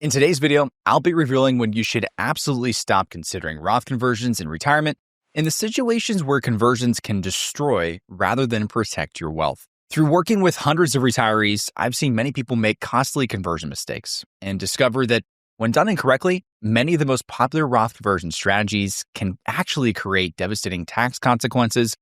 In today's video, I'll be revealing when you should absolutely stop considering Roth conversions in retirement and the situations where conversions can destroy rather than protect your wealth. Through working with hundreds of retirees, I've seen many people make costly conversion mistakes and discover that when done incorrectly, many of the most popular Roth conversion strategies can actually create devastating tax consequences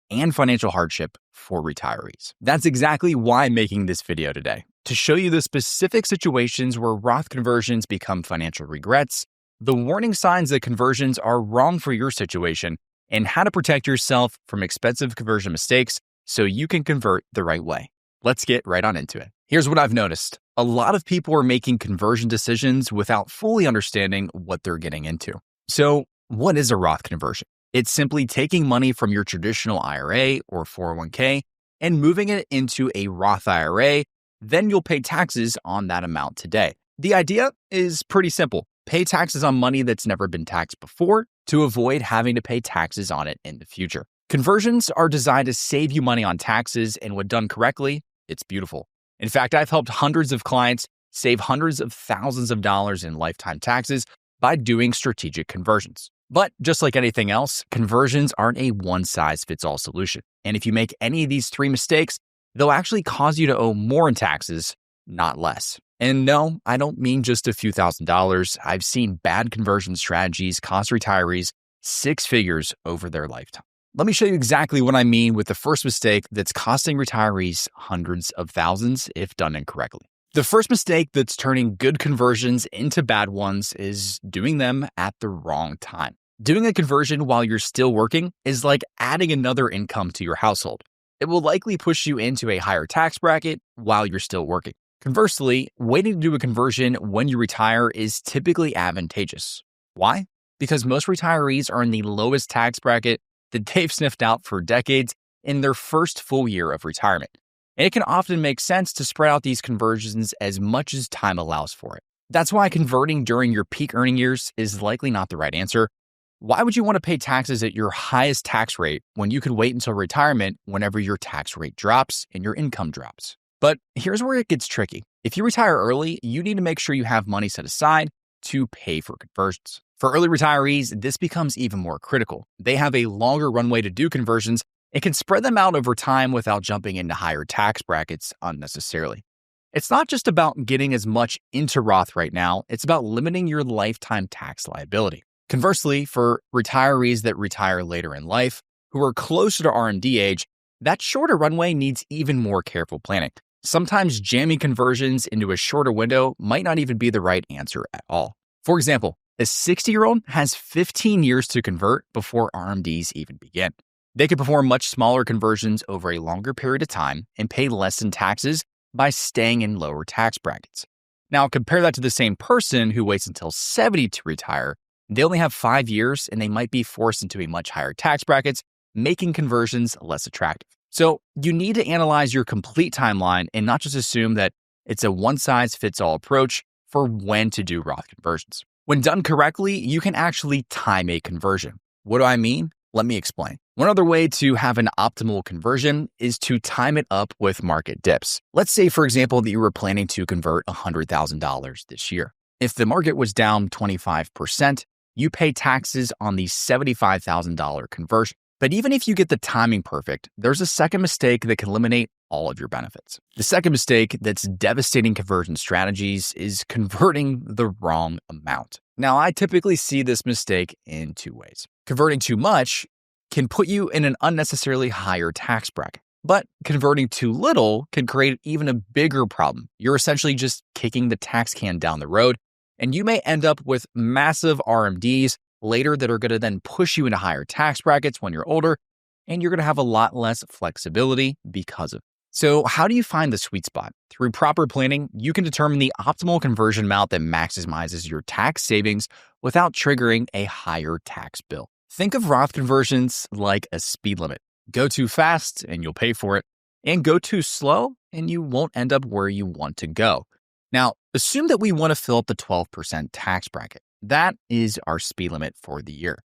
and financial hardship for retirees. That's exactly why I'm making this video today, to show you the specific situations where Roth conversions become financial regrets, the warning signs that conversions are wrong for your situation, and how to protect yourself from expensive conversion mistakes so you can convert the right way. Let's get right on into it. Here's what I've noticed. A lot of people are making conversion decisions without fully understanding what they're getting into. So, what is a Roth conversion? It's simply taking money from your traditional IRA or 401k and moving it into a Roth IRA. Then you'll pay taxes on that amount today. The idea is pretty simple. Pay taxes on money that's never been taxed before to avoid having to pay taxes on it in the future. Conversions are designed to save you money on taxes, and when done correctly, it's beautiful. In fact, I've helped hundreds of clients save hundreds of thousands of dollars in lifetime taxes by doing strategic conversions. But just like anything else, conversions aren't a one-size-fits-all solution. And if you make any of these three mistakes, they'll actually cause you to owe more in taxes, not less. And no, I don't mean just a few $1,000s. I've seen bad conversion strategies cost retirees six figures over their lifetime. Let me show you exactly what I mean with the first mistake that's costing retirees hundreds of thousands if done incorrectly. The first mistake that's turning good conversions into bad ones is doing them at the wrong time. Doing a conversion while you're still working is like adding another income to your household. It will likely push you into a higher tax bracket while you're still working. Conversely, waiting to do a conversion when you retire is typically advantageous. Why? Because most retirees are in the lowest tax bracket that they've sniffed out for decades in their first full year of retirement. And it can often make sense to spread out these conversions as much as time allows for it. That's why converting during your peak earning years is likely not the right answer. Why would you want to pay taxes at your highest tax rate when you could wait until retirement whenever your tax rate drops and your income drops? But here's where it gets tricky. If you retire early, you need to make sure you have money set aside to pay for conversions. For early retirees, this becomes even more critical. They have a longer runway to do conversions and can spread them out over time without jumping into higher tax brackets unnecessarily. It's not just about getting as much into Roth right now, it's about limiting your lifetime tax liability. Conversely, for retirees that retire later in life, who are closer to RMD age, that shorter runway needs even more careful planning. Sometimes jamming conversions into a shorter window might not even be the right answer at all. For example, a 60-year-old has 15 years to convert before RMDs even begin. They could perform much smaller conversions over a longer period of time and pay less in taxes by staying in lower tax brackets. Now, compare that to the same person who waits until 70 to retire. They only have 5 years and they might be forced into a much higher tax brackets, making conversions less attractive. So you need to analyze your complete timeline and not just assume that it's a one-size-fits-all approach for when to do Roth conversions. When done correctly, you can actually time a conversion. What do I mean? Let me explain. One other way to have an optimal conversion is to time it up with market dips. Let's say, for example, that you were planning to convert $100,000 this year. If the market was down 25%, you pay taxes on the $75,000 conversion. But even if you get the timing perfect, there's a second mistake that can eliminate all of your benefits. The second mistake that's devastating conversion strategies is converting the wrong amount. Now, I typically see this mistake in two ways. Converting too much can put you in an unnecessarily higher tax bracket, but converting too little can create even a bigger problem. You're essentially just kicking the tax can down the road, and you may end up with massive RMDs later that are going to then push you into higher tax brackets when you're older, and you're going to have a lot less flexibility because of it. So how do you find the sweet spot? Through proper planning, you can determine the optimal conversion amount that maximizes your tax savings without triggering a higher tax bill. Think of Roth conversions like a speed limit. Go too fast and you'll pay for it, and go too slow and you won't end up where you want to go. Now, assume that we want to fill up the 12% tax bracket. That is our speed limit for the year.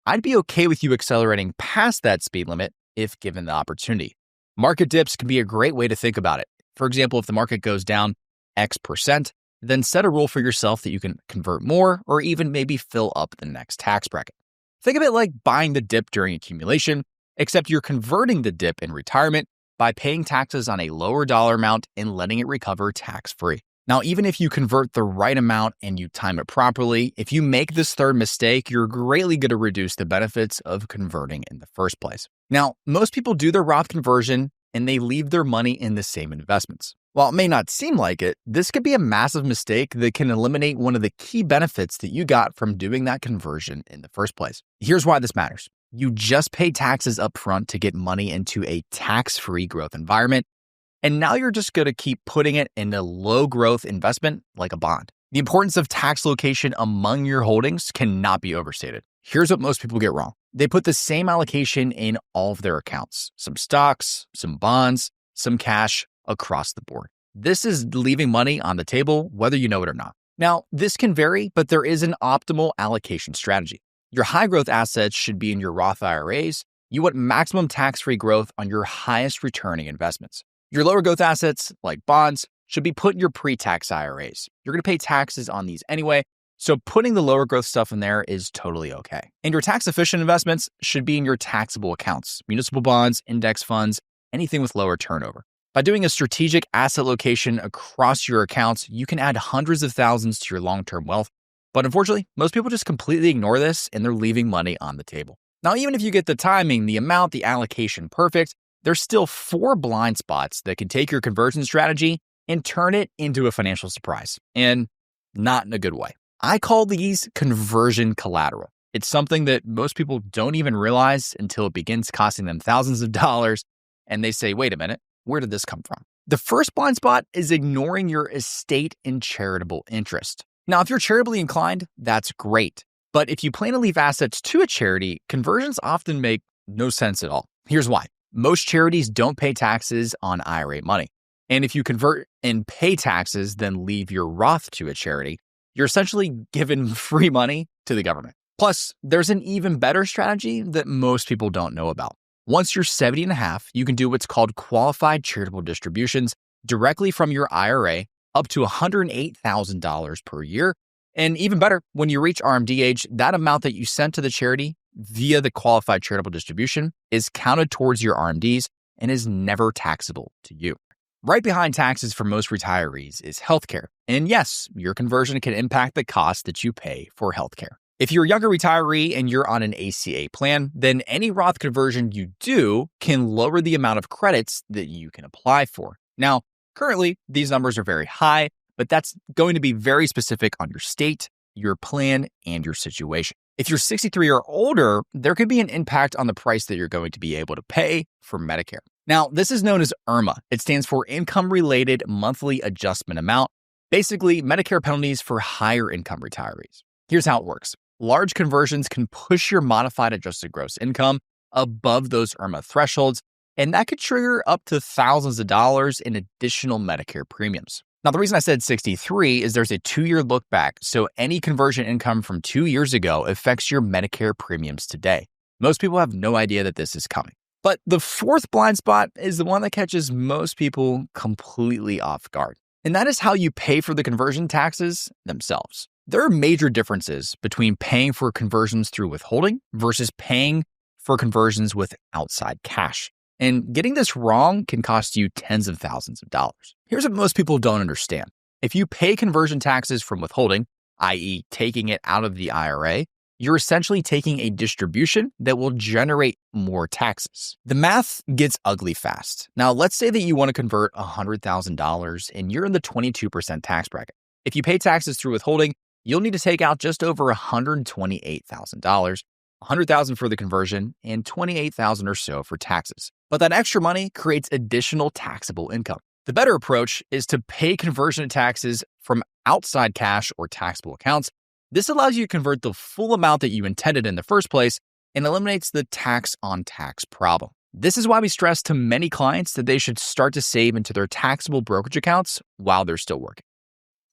I'd be okay with you accelerating past that speed limit if given the opportunity. Market dips can be a great way to think about it. For example, if the market goes down X percent, then set a rule for yourself that you can convert more or even maybe fill up the next tax bracket. Think of it like buying the dip during accumulation, except you're converting the dip in retirement by paying taxes on a lower dollar amount and letting it recover tax-free. Now, even if you convert the right amount and you time it properly, if you make this third mistake, you're greatly going to reduce the benefits of converting in the first place. Now, most people do their Roth conversion and they leave their money in the same investments. While it may not seem like it, this could be a massive mistake that can eliminate one of the key benefits that you got from doing that conversion in the first place. Here's why this matters. You just pay taxes up front to get money into a tax-free growth environment, and now you're just going to keep putting it in a low-growth investment like a bond. The importance of tax location among your holdings cannot be overstated. Here's what most people get wrong. They put the same allocation in all of their accounts, some stocks, some bonds, some cash, across the board. This is leaving money on the table, whether you know it or not. Now, this can vary, but there is an optimal allocation strategy. Your high growth assets should be in your Roth IRAs. You want maximum tax-free growth on your highest returning investments. Your lower growth assets, like bonds, should be put in your pre-tax IRAs. You're going to pay taxes on these anyway, so putting the lower growth stuff in there is totally okay. And your tax-efficient investments should be in your taxable accounts, municipal bonds, index funds, anything with lower turnover. By doing a strategic asset location across your accounts, you can add hundreds of thousands to your long-term wealth. But unfortunately, most people just completely ignore this and they're leaving money on the table. Now, even if you get the timing, the amount, the allocation perfect, there's still 4 blind spots that can take your conversion strategy and turn it into a financial surprise, and not in a good way. I call these conversion collateral. It's something that most people don't even realize until it begins costing them thousands of dollars, and they say, wait a minute, where did this come from? The first blind spot is ignoring your estate and charitable interest. Now, if you're charitably inclined, that's great. But if you plan to leave assets to a charity, conversions often make no sense at all. Here's why. Most charities don't pay taxes on IRA money. And if you convert and pay taxes, then leave your Roth to a charity, you're essentially giving free money to the government. Plus, there's an even better strategy that most people don't know about. Once you're 70 and a half, you can do what's called qualified charitable distributions directly from your IRA up to $108,000 per year. And even better, when you reach RMD age, that amount that you sent to the charity via the qualified charitable distribution is counted towards your RMDs and is never taxable to you. Right behind taxes for most retirees is healthcare. And yes, your conversion can impact the cost that you pay for healthcare. If you're a younger retiree and you're on an ACA plan, then any Roth conversion you do can lower the amount of credits that you can apply for. Now, currently, these numbers are very high, but that's going to be very specific on your state, your plan, and your situation. If you're 63 or older, there could be an impact on the price that you're going to be able to pay for Medicare. Now, this is known as IRMA. It stands for Income-Related Monthly Adjustment Amount, basically Medicare penalties for higher income retirees. Here's how it works. Large conversions can push your modified adjusted gross income above those IRMA thresholds, and that could trigger up to thousands of dollars in additional Medicare premiums. Now, the reason I said 63 is there's a 2-year look back, so any conversion income from 2 years ago affects your Medicare premiums today. Most people have no idea that this is coming. But the fourth blind spot is the one that catches most people completely off guard, and that is how you pay for the conversion taxes themselves. There are major differences between paying for conversions through withholding versus paying for conversions with outside cash. And getting this wrong can cost you tens of thousands of dollars. Here's what most people don't understand. If you pay conversion taxes from withholding, i.e. taking it out of the IRA, you're essentially taking a distribution that will generate more taxes. The math gets ugly fast. Now, let's say that you want to convert $100,000 and you're in the 22% tax bracket. If you pay taxes through withholding, you'll need to take out just over $128,000, $100,000 for the conversion and $28,000 or so for taxes. But that extra money creates additional taxable income. The better approach is to pay conversion taxes from outside cash or taxable accounts. This allows you to convert the full amount that you intended in the first place and eliminates the tax on tax problem. This is why we stress to many clients that they should start to save into their taxable brokerage accounts while they're still working.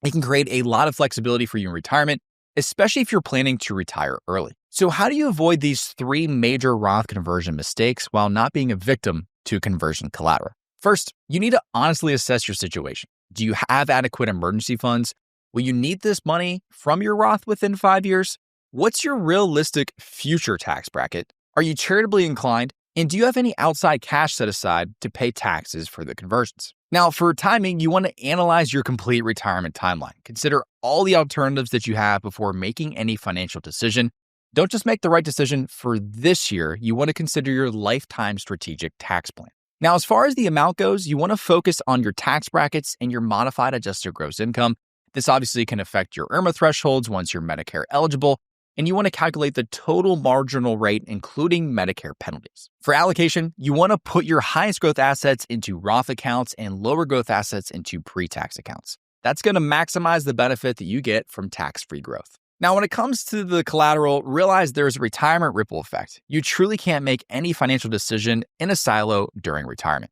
It can create a lot of flexibility for you in retirement, especially if you're planning to retire early. So how do you avoid these 3 major Roth conversion mistakes while not being a victim to conversion collateral? First, you need to honestly assess your situation. Do you have adequate emergency funds? Will you need this money from your Roth within 5 years? What's your realistic future tax bracket? Are you charitably inclined? And do you have any outside cash set aside to pay taxes for the conversions? Now, for timing, you want to analyze your complete retirement timeline. Consider all the alternatives that you have before making any financial decision. Don't just make the right decision for this year. You want to consider your lifetime strategic tax plan. Now, as far as the amount goes, you want to focus on your tax brackets and your modified adjusted gross income. This obviously can affect your IRMA thresholds once you're Medicare eligible, and you want to calculate the total marginal rate, including Medicare penalties. For allocation, you want to put your highest growth assets into Roth accounts and lower growth assets into pre-tax accounts. That's going to maximize the benefit that you get from tax-free growth. Now, when it comes to the collateral, realize there's a retirement ripple effect. You truly can't make any financial decision in a silo during retirement.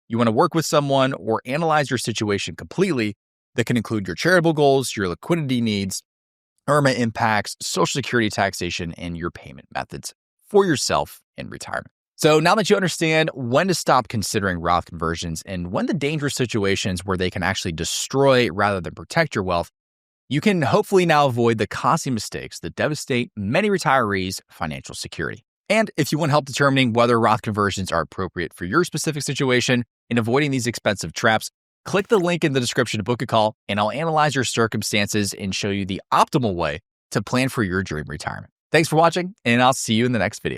You want to work with someone or analyze your situation completely. That can include your charitable goals, your liquidity needs, IRMA impacts, Social Security taxation, and your payment methods for yourself in retirement. So now that you understand when to stop considering Roth conversions and when the dangerous situations where they can actually destroy rather than protect your wealth, you can hopefully now avoid the costly mistakes that devastate many retirees' financial security. And if you want help determining whether Roth conversions are appropriate for your specific situation and avoiding these expensive traps, click the link in the description to book a call, and I'll analyze your circumstances and show you the optimal way to plan for your dream retirement. Thanks for watching, and I'll see you in the next video.